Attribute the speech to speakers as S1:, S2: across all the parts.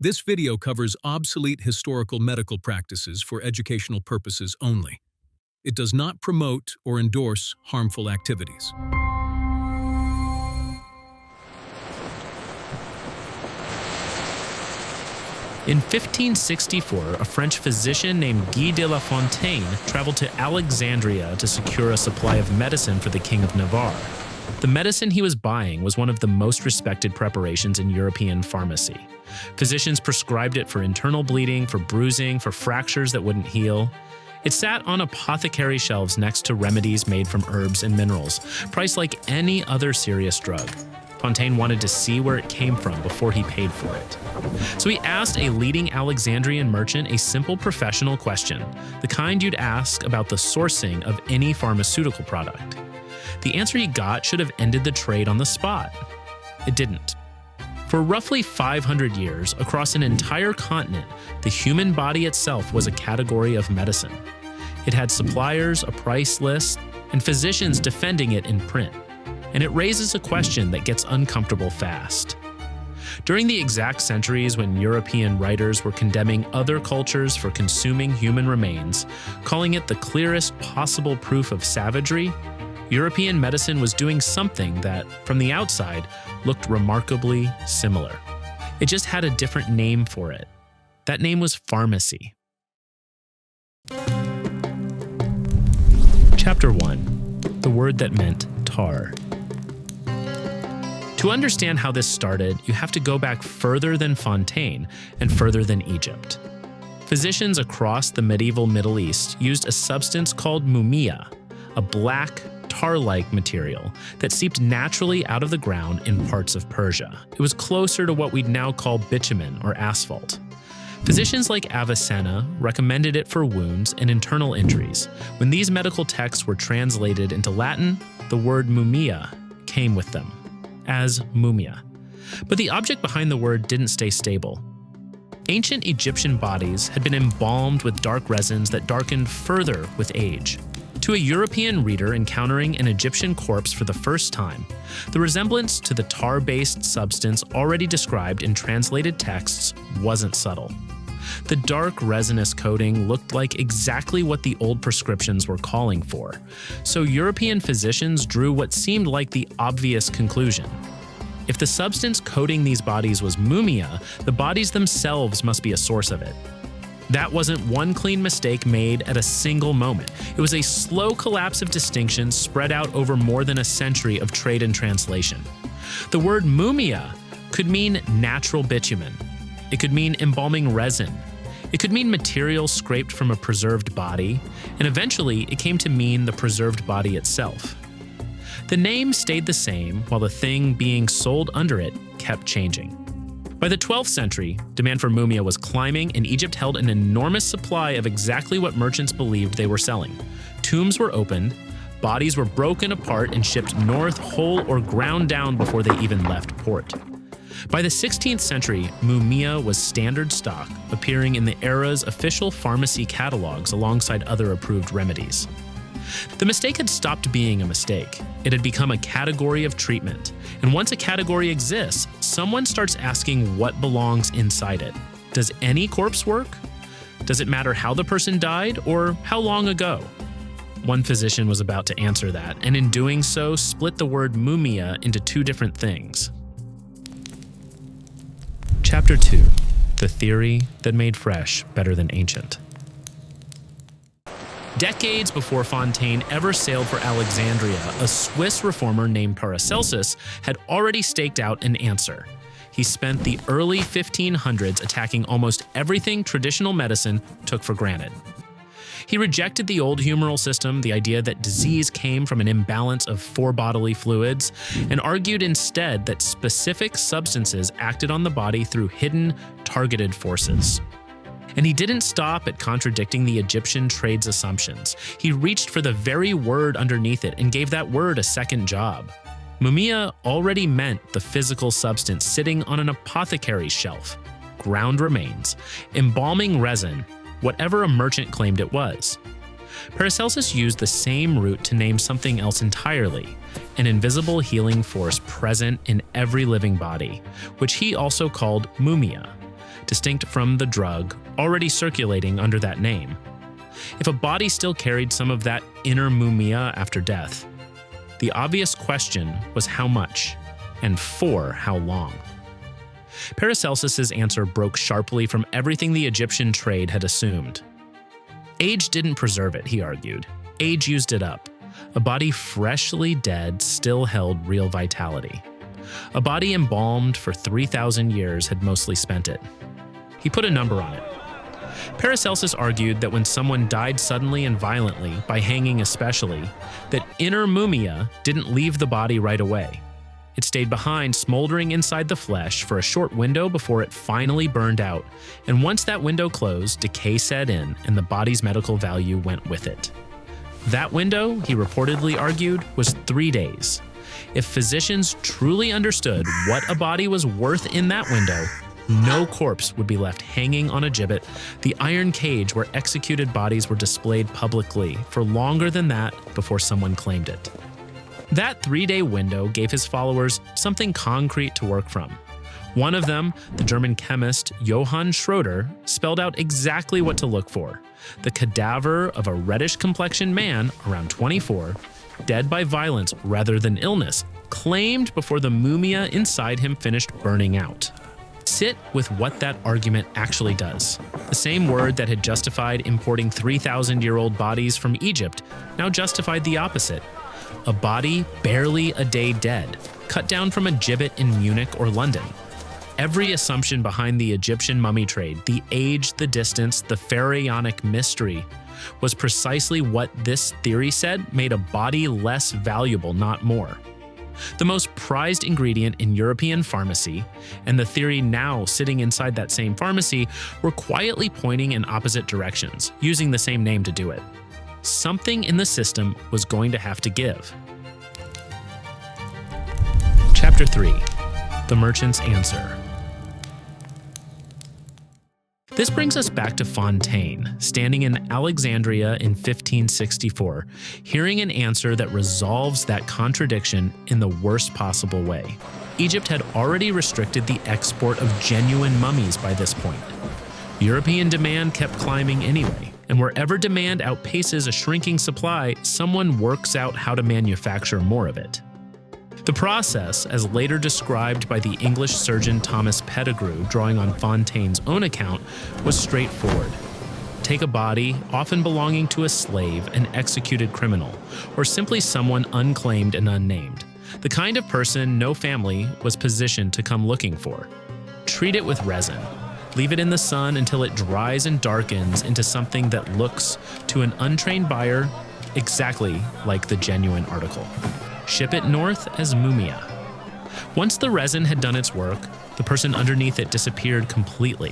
S1: This video covers obsolete historical medical practices for educational purposes only. It does not promote or endorse harmful activities.
S2: In 1564, a French physician named Guy de la Fontaine traveled to Alexandria to secure a supply of medicine for the King of Navarre. The medicine he was buying was one of the most respected preparations in European pharmacy. Physicians prescribed it for internal bleeding, for bruising, for fractures that wouldn't heal. It sat on apothecary shelves next to remedies made from herbs and minerals, priced like any other serious drug. Fontaine wanted to see where it came from before he paid for it. So he asked a leading Alexandrian merchant a simple professional question, the kind you'd ask about the sourcing of any pharmaceutical product. The answer he got should have ended the trade on the spot. It didn't. For roughly 500 years, across an entire continent, the human body itself was a category of medicine. It had suppliers, a price list, and physicians defending it in print. And it raises a question that gets uncomfortable fast. During the exact centuries when European writers were condemning other cultures for consuming human remains, calling it the clearest possible proof of savagery, European medicine was doing something that, from the outside, looked remarkably similar. It just had a different name for it. That name was pharmacy. Chapter 1. The word that meant tar. To understand how this started, you have to go back further than Fontaine and further than Egypt. Physicians across the medieval Middle East used a substance called mumia, a black, tar-like material that seeped naturally out of the ground in parts of Persia. It was closer to what we'd now call bitumen or asphalt. Physicians like Avicenna recommended it for wounds and internal injuries. When these medical texts were translated into Latin, the word mumia came with them, as mumia. But the object behind the word didn't stay stable. Ancient Egyptian bodies had been embalmed with dark resins that darkened further with age. To a European reader encountering an Egyptian corpse for the first time, the resemblance to the tar-based substance already described in translated texts wasn't subtle. The dark resinous coating looked like exactly what the old prescriptions were calling for, so European physicians drew what seemed like the obvious conclusion. If the substance coating these bodies was mumia, the bodies themselves must be a source of it. That wasn't one clean mistake made at a single moment. It was a slow collapse of distinctions spread out over more than a century of trade and translation. The word mumia could mean natural bitumen. It could mean embalming resin. It could mean material scraped from a preserved body, and eventually it came to mean the preserved body itself. The name stayed the same while the thing being sold under it kept changing. By the 12th century, demand for mumia was climbing, and Egypt held an enormous supply of exactly what merchants believed they were selling. Tombs were opened, bodies were broken apart and shipped north whole or ground down before they even left port. By the 16th century, mumia was standard stock, appearing in the era's official pharmacy catalogs alongside other approved remedies. The mistake had stopped being a mistake. It had become a category of treatment. And once a category exists, someone starts asking what belongs inside it. Does any corpse work? Does it matter how the person died or how long ago? One physician was about to answer that, and in doing so, split the word mumia into two different things. Chapter 2. The theory that made fresh better than ancient. Decades before Fontaine ever sailed for Alexandria, a Swiss reformer named Paracelsus had already staked out an answer. He spent the early 1500s attacking almost everything traditional medicine took for granted. He rejected the old humoral system, the idea that disease came from an imbalance of four bodily fluids, and argued instead that specific substances acted on the body through hidden, targeted forces. And he didn't stop at contradicting the Egyptian trade's assumptions. He reached for the very word underneath it and gave that word a second job. Mumia already meant the physical substance sitting on an apothecary's shelf, ground remains, embalming resin, whatever a merchant claimed it was. Paracelsus used the same root to name something else entirely, an invisible healing force present in every living body, which he also called mumia. distinct from the drug already circulating under that name. If a body still carried some of that inner mumia after death, the obvious question was how much, and for how long. Paracelsus's answer broke sharply from everything the Egyptian trade had assumed. Age didn't preserve it, he argued. Age used it up. A body freshly dead still held real vitality. A body embalmed for 3,000 years had mostly spent it. He put a number on it. Paracelsus argued that when someone died suddenly and violently, by hanging especially, that inner mumia didn't leave the body right away. It stayed behind, smoldering inside the flesh for a short window before it finally burned out, and once that window closed, decay set in and the body's medical value went with it. That window, he reportedly argued, was 3 days. If physicians truly understood what a body was worth in that window, no corpse would be left hanging on a gibbet, the iron cage where executed bodies were displayed publicly for longer than that before someone claimed it. That 3-day window gave his followers something concrete to work from. One of them, the German chemist Johann Schroeder, spelled out exactly what to look for: the cadaver of a reddish-complexioned man, around 24, dead by violence rather than illness, claimed before the mumia inside him finished burning out. Sit with what that argument actually does. The same word that had justified importing 3,000-year-old bodies from Egypt now justified the opposite. A body barely a day dead, cut down from a gibbet in Munich or London. Every assumption behind the Egyptian mummy trade, the age, the distance, the pharaonic mystery, was precisely what this theory said made a body less valuable, not more. The most prized ingredient in European pharmacy, and the theory now sitting inside that same pharmacy, were quietly pointing in opposite directions, using the same name to do it. Something in the system was going to have to give. Chapter 3: The Merchant's Answer. This brings us back to Fontaine, standing in Alexandria in 1564, hearing an answer that resolves that contradiction in the worst possible way. Egypt had already restricted the export of genuine mummies by this point. European demand kept climbing anyway, and wherever demand outpaces a shrinking supply, someone works out how to manufacture more of it. The process, as later described by the English surgeon Thomas Pettigrew, drawing on Fontaine's own account, was straightforward. Take a body, often belonging to a slave, an executed criminal, or simply someone unclaimed and unnamed, the kind of person no family was positioned to come looking for. Treat it with resin. Leave it in the sun until it dries and darkens into something that looks, to an untrained buyer, exactly like the genuine article. Ship it north as Mumia. Once the resin had done its work, the person underneath it disappeared completely.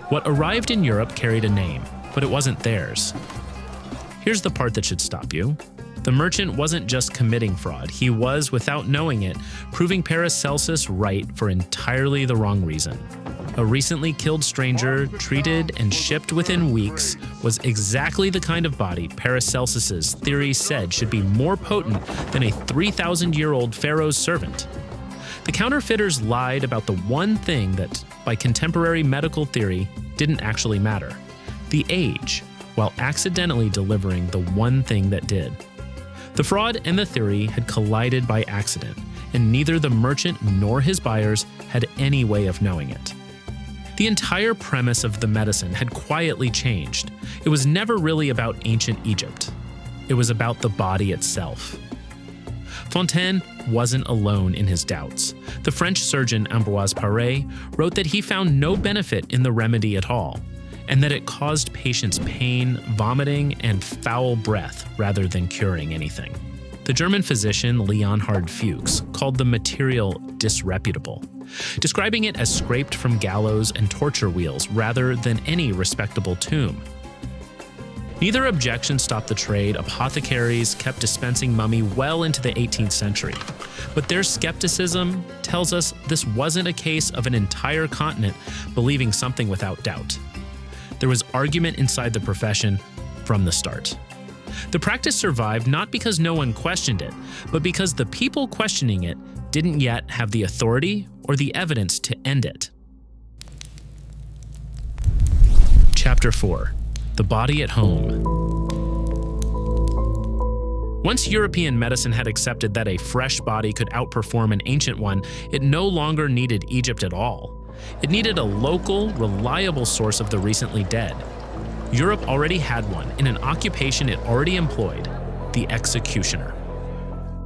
S2: What arrived in Europe carried a name, but it wasn't theirs. Here's the part that should stop you. The merchant wasn't just committing fraud, he was, without knowing it, proving Paracelsus right for entirely the wrong reason. A recently killed stranger, treated and shipped within weeks, was exactly the kind of body Paracelsus's theory said should be more potent than a 3,000-year-old pharaoh's servant. The counterfeiters lied about the one thing that, by contemporary medical theory, didn't actually matter: the age, while accidentally delivering the one thing that did. The fraud and the theory had collided by accident, and neither the merchant nor his buyers had any way of knowing it. The entire premise of the medicine had quietly changed. It was never really about ancient Egypt. It was about the body itself. Fontaine wasn't alone in his doubts. The French surgeon Ambroise Paré wrote that he found no benefit in the remedy at all, and that it caused patients pain, vomiting, and foul breath rather than curing anything. The German physician Leonhard Fuchs called the material disreputable, describing it as scraped from gallows and torture wheels rather than any respectable tomb. Neither objection stopped the trade. Apothecaries kept dispensing mummy well into the 18th century. But their skepticism tells us this wasn't a case of an entire continent believing something without doubt. There was argument inside the profession from the start. The practice survived not because no one questioned it, but because the people questioning it didn't yet have the authority or the evidence to end it. Chapter 4. The Body at Home. Once European medicine had accepted that a fresh body could outperform an ancient one, it no longer needed Egypt at all. It needed a local, reliable source of the recently dead. Europe already had one in an occupation it already employed: the executioner.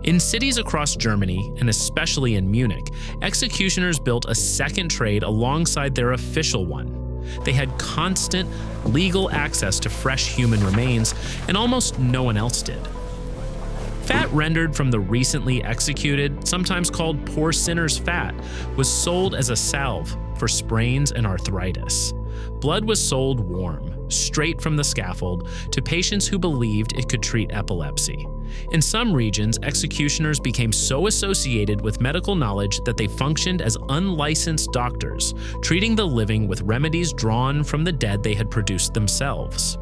S2: In cities across Germany, and especially in Munich, executioners built a second trade alongside their official one. They had constant, legal access to fresh human remains, and almost no one else did. Fat rendered from the recently executed, sometimes called poor sinner's fat, was sold as a salve for sprains and arthritis. Blood was sold warm, straight from the scaffold, to patients who believed it could treat epilepsy. In some regions, executioners became so associated with medical knowledge that they functioned as unlicensed doctors, treating the living with remedies drawn from the dead they had produced themselves.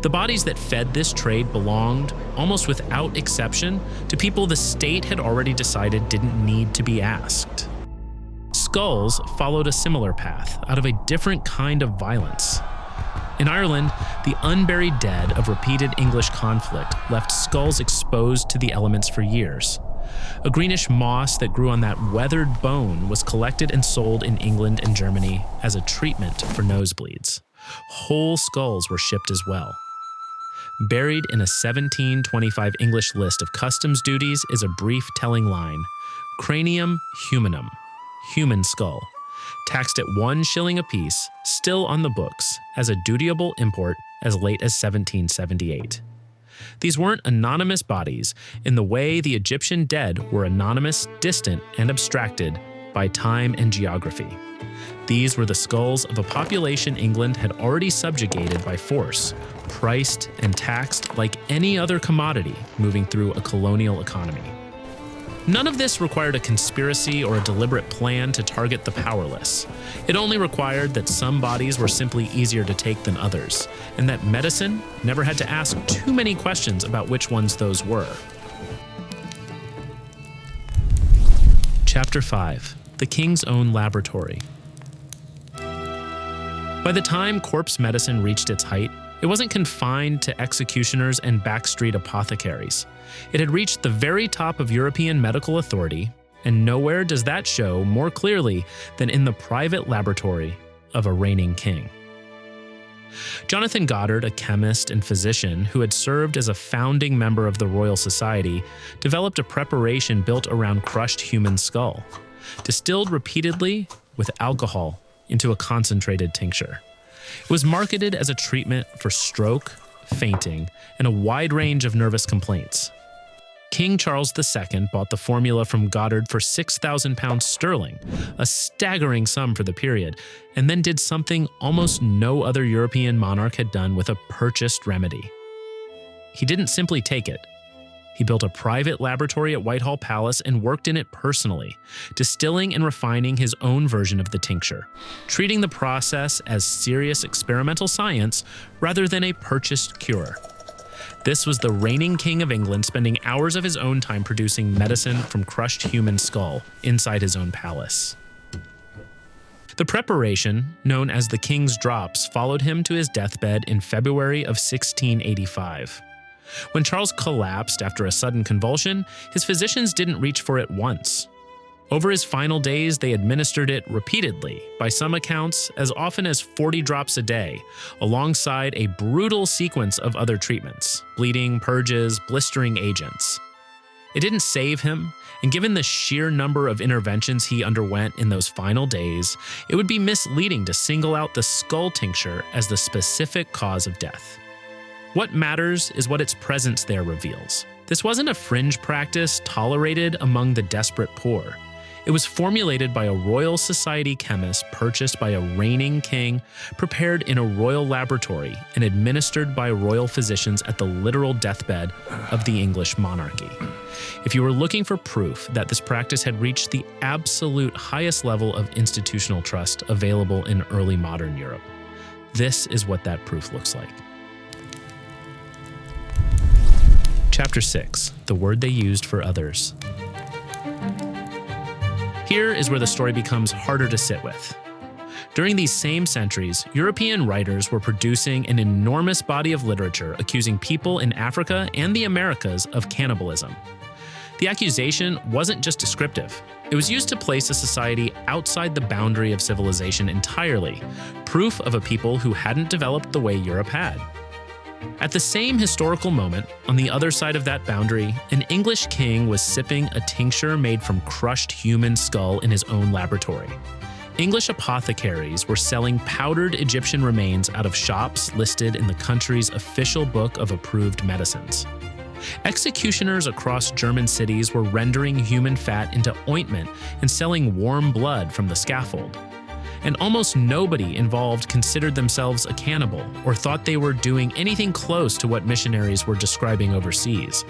S2: The bodies that fed this trade belonged, almost without exception, to people the state had already decided didn't need to be asked. Skulls followed a similar path, out of a different kind of violence. In Ireland, the unburied dead of repeated English conflict left skulls exposed to the elements for years. A greenish moss that grew on that weathered bone was collected and sold in England and Germany as a treatment for nosebleeds. Whole skulls were shipped as well. Buried in a 1725 English list of customs duties is a brief telling line: cranium humanum, human skull, taxed at 1 shilling apiece, still on the books as a dutiable import as late as 1778. These weren't anonymous bodies in the way the Egyptian dead were anonymous, distant, and abstracted by time and geography. These were the skulls of a population England had already subjugated by force, priced and taxed like any other commodity moving through a colonial economy. None of this required a conspiracy or a deliberate plan to target the powerless. It only required that some bodies were simply easier to take than others, and that medicine never had to ask too many questions about which ones those were. Chapter 5. The King's Own Laboratory. By the time corpse medicine reached its height, it wasn't confined to executioners and backstreet apothecaries. It had reached the very top of European medical authority, and nowhere does that show more clearly than in the private laboratory of a reigning king. Jonathan Goddard, a chemist and physician who had served as a founding member of the Royal Society, developed a preparation built around crushed human skull, distilled repeatedly with alcohol into a concentrated tincture. It was marketed as a treatment for stroke, fainting, and a wide range of nervous complaints. King Charles II bought the formula from Goddard for £6,000 sterling, a staggering sum for the period, and then did something almost no other European monarch had done with a purchased remedy. He didn't simply take it. He built a private laboratory at Whitehall Palace and worked in it personally, distilling and refining his own version of the tincture, treating the process as serious experimental science rather than a purchased cure. This was the reigning king of England spending hours of his own time producing medicine from crushed human skull inside his own palace. The preparation, known as the King's Drops, followed him to his deathbed in February of 1685. When Charles collapsed after a sudden convulsion, his physicians didn't reach for it once. Over his final days, they administered it repeatedly, by some accounts as often as 40 drops a day, alongside a brutal sequence of other treatments: bleeding, purges, blistering agents. It didn't save him, and given the sheer number of interventions he underwent in those final days, it would be misleading to single out the skull tincture as the specific cause of death. What matters is what its presence there reveals. This wasn't a fringe practice tolerated among the desperate poor. It was formulated by a Royal Society chemist purchased by a reigning king, prepared in a royal laboratory, and administered by royal physicians at the literal deathbed of the English monarchy. If you were looking for proof that this practice had reached the absolute highest level of institutional trust available in early modern Europe, this is what that proof looks like. Chapter 6. The Word They Used for Others. Here is where the story becomes harder to sit with. During these same centuries, European writers were producing an enormous body of literature accusing people in Africa and the Americas of cannibalism. The accusation wasn't just descriptive. It was used to place a society outside the boundary of civilization entirely, proof of a people who hadn't developed the way Europe had. At the same historical moment, on the other side of that boundary, an English king was sipping a tincture made from crushed human skull in his own laboratory. English apothecaries were selling powdered Egyptian remains out of shops listed in the country's official book of approved medicines. Executioners across German cities were rendering human fat into ointment and selling warm blood from the scaffold. And almost nobody involved considered themselves a cannibal or thought they were doing anything close to what missionaries were describing overseas.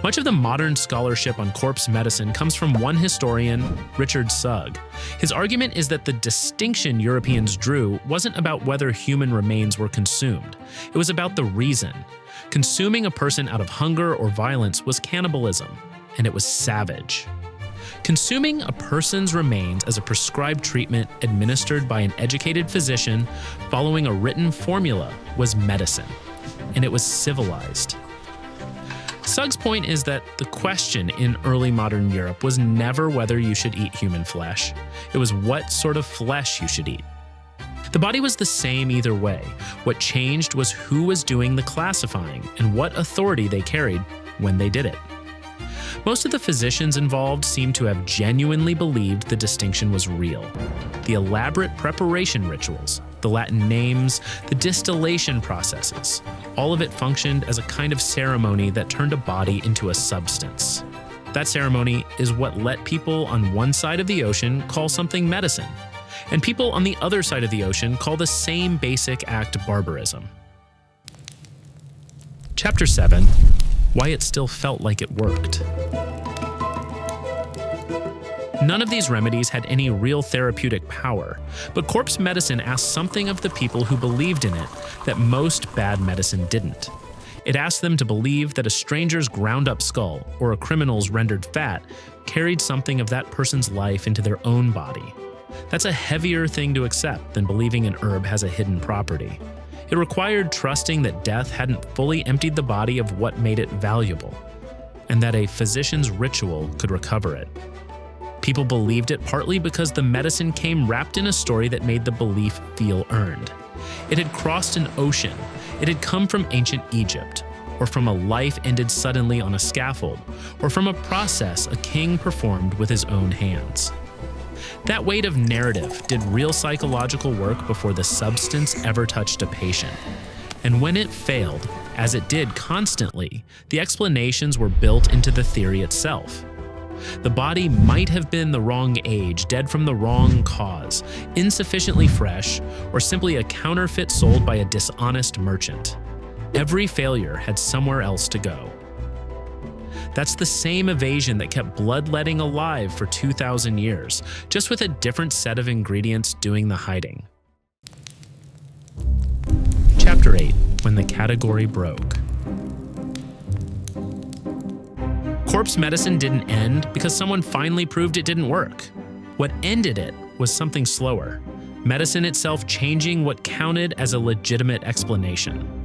S2: Much of the modern scholarship on corpse medicine comes from one historian, Richard Sugg. His argument is that the distinction Europeans drew wasn't about whether human remains were consumed. It was about the reason. Consuming a person out of hunger or violence was cannibalism, and it was savage. Consuming a person's remains as a prescribed treatment administered by an educated physician following a written formula was medicine, and it was civilized. Sugg's point is that the question in early modern Europe was never whether you should eat human flesh. It was what sort of flesh you should eat. The body was the same either way. What changed was who was doing the classifying and what authority they carried when they did it. Most of the physicians involved seemed to have genuinely believed the distinction was real. The elaborate preparation rituals, the Latin names, the distillation processes, all of it functioned as a kind of ceremony that turned a body into a substance. That ceremony is what let people on one side of the ocean call something medicine, and people on the other side of the ocean call the same basic act barbarism. Chapter 7. Why it still felt like it worked. None of these remedies had any real therapeutic power, but corpse medicine asked something of the people who believed in it that most bad medicine didn't. It asked them to believe that a stranger's ground-up skull or a criminal's rendered fat carried something of that person's life into their own body. That's a heavier thing to accept than believing an herb has a hidden property. It required trusting that death hadn't fully emptied the body of what made it valuable, and that a physician's ritual could recover it. People believed it partly because the medicine came wrapped in a story that made the belief feel earned. It had crossed an ocean. It had come from ancient Egypt, or from a life ended suddenly on a scaffold, or from a process a king performed with his own hands. That weight of narrative did real psychological work before the substance ever touched a patient. And when it failed, as it did constantly, the explanations were built into the theory itself. The body might have been the wrong age, dead from the wrong cause, insufficiently fresh, or simply a counterfeit sold by a dishonest merchant. Every failure had somewhere else to go. That's the same evasion that kept bloodletting alive for 2,000 years, just with a different set of ingredients doing the hiding. Chapter 8. When the category broke. Corpse medicine didn't end because someone finally proved it didn't work. What ended it was something slower, medicine itself changing what counted as a legitimate explanation.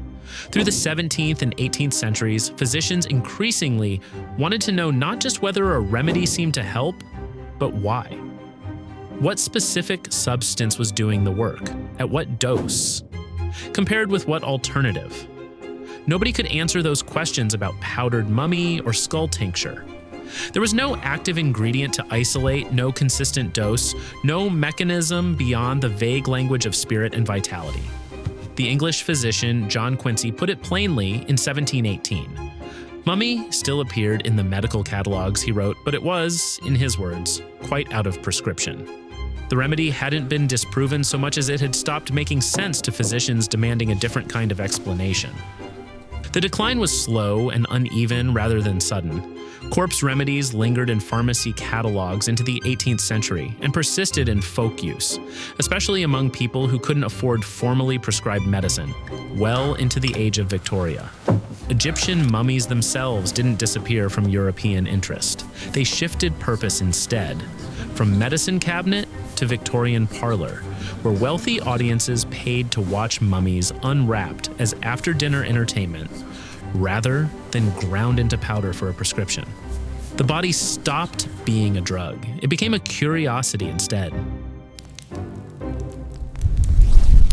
S2: Through the 17th and 18th centuries, physicians increasingly wanted to know not just whether a remedy seemed to help, but why. What specific substance was doing the work? At what dose? Compared with what alternative? Nobody could answer those questions about powdered mummy or skull tincture. There was no active ingredient to isolate, no consistent dose, no mechanism beyond the vague language of spirit and vitality. The English physician John Quincy put it plainly in 1718. Mummy still appeared in the medical catalogs he wrote, but it was, in his words, quite out of prescription. The remedy hadn't been disproven so much as it had stopped making sense to physicians demanding a different kind of explanation. The decline was slow and uneven rather than sudden. Corpse remedies lingered in pharmacy catalogs into the 18th century and persisted in folk use, especially among people who couldn't afford formally prescribed medicine, well into the age of Victoria. Egyptian mummies themselves didn't disappear from European interest. They shifted purpose instead. from medicine cabinet to Victorian parlor, where wealthy audiences paid to watch mummies unwrapped as after-dinner entertainment rather than ground into powder for a prescription. The body stopped being a drug. It became a curiosity instead.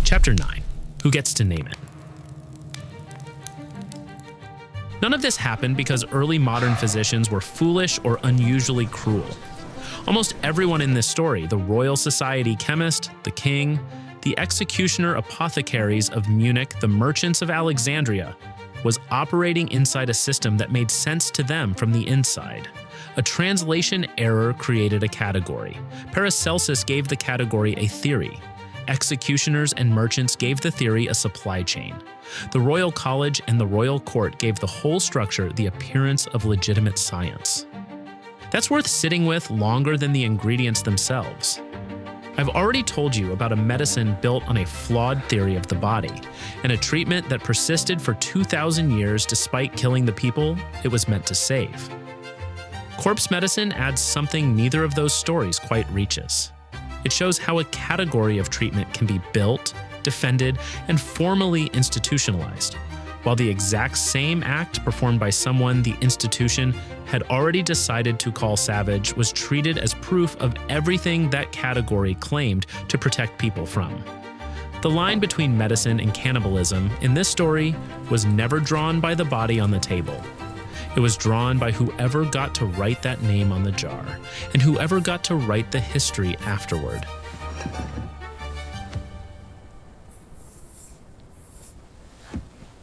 S2: Chapter 9. Who gets to name it? None of this happened because early modern physicians were foolish or unusually cruel. Almost everyone in this story, the Royal Society chemist, the king, the executioner apothecaries of Munich, the merchants of Alexandria, was operating inside a system that made sense to them from the inside. A translation error created a category. Paracelsus gave the category a theory. Executioners and merchants gave the theory a supply chain. The Royal College and the Royal Court gave the whole structure the appearance of legitimate science. That's worth sitting with longer than the ingredients themselves. I've already told you about a medicine built on a flawed theory of the body, and a treatment that persisted for 2,000 years despite killing the people it was meant to save. Corpse medicine adds something neither of those stories quite reaches. It shows how a category of treatment can be built, defended, and formally institutionalized, while the exact same act performed by someone the institution had already decided to call savage was treated as proof of everything that category claimed to protect people from. The line between medicine and cannibalism in this story was never drawn by the body on the table. It was drawn by whoever got to write that name on the jar, and whoever got to write the history afterward.